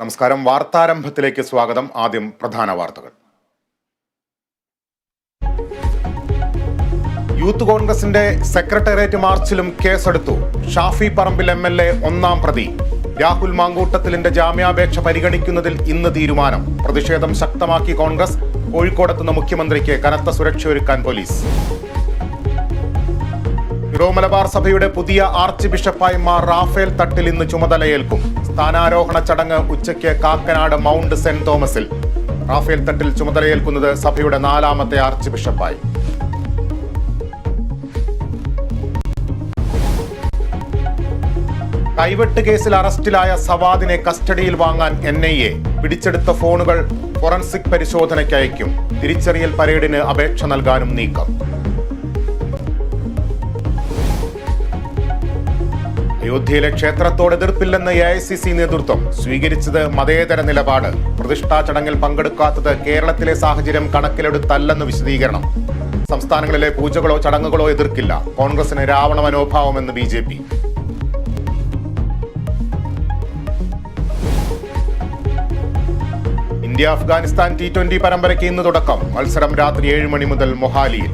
നമസ്കാരം. വാർത്താരംഭത്തിലേക്ക് സ്വാഗതം. ആദ്യം പ്രധാന വാർത്തകൾ. യൂത്ത് കോൺഗ്രസിന്റെ സെക്രട്ടേറിയറ്റ് മാർച്ചിലും കേസെടുത്തു. ഷാഫി പറമ്പിൽ MLA ഒന്നാം പ്രതി. രാഹുൽ മാങ്കൂട്ടത്തിലിന്റെ ജാമ്യാപേക്ഷ പരിഗണിക്കുന്നതിൽ ഇന്ന് തീരുമാനം. പ്രതിഷേധം ശക്തമാക്കി കോൺഗ്രസ്. കോഴിക്കോടെത്തുന്ന മുഖ്യമന്ത്രിക്ക് കനത്ത സുരക്ഷയൊരുക്കാൻ പോലീസ്. സിറോ മലബാർ സഭയുടെ പുതിയ ആർച്ച് ബിഷപ്പായി മാർ റാഫേൽ തട്ടിൽ ഇന്ന് ചുമതലയേൽക്കും. സ്ഥാനാരോഹണ ചടങ്ങ് ഉച്ചയ്ക്ക് കാക്കനാട് മൗണ്ട് സെന്റ് തോമസിൽ. റാഫേൽ തട്ടിൽ ചുമതലയേൽക്കുന്നത് സഭയുടെ 4ാമത്തെ ആർച്ച് ബിഷപ്പായി. കൈവെട്ട് കേസിൽ അറസ്റ്റിലായ സവാദിനെ കസ്റ്റഡിയിൽ വാങ്ങാൻ NIA. പിടിച്ചെടുത്ത ഫോണുകൾ ഫോറൻസിക് പരിശോധനയ്ക്ക് അയക്കും. തിരിച്ചറിയൽ പരേഡിന് അപേക്ഷ നൽകാനും നീക്കം. അയോധ്യയിലെ ക്ഷേത്രത്തോട് എതിർപ്പില്ലെന്ന് AICC നേതൃത്വം. സ്വീകരിച്ചത് മതേതര നിലപാട്. പ്രതിഷ്ഠാ ചടങ്ങിൽ പങ്കെടുക്കാത്തത് കേരളത്തിലെ സാഹചര്യം കണക്കിലെടുത്തല്ലെന്ന് വിശദീകരണം. സംസ്ഥാനങ്ങളിലെ പൂജകളോ ചടങ്ങുകളോ എതിർക്കില്ല. കോൺഗ്രസിന് രാവണ മനോഭാവമെന്ന് BJP. ഇന്ത്യ അഫ്ഗാനിസ്ഥാൻ T20 പരമ്പരയ്ക്ക് ഇന്ന് തുടക്കം. മത്സരം രാത്രി 7 മണി മുതൽ മൊഹാലിയിൽ.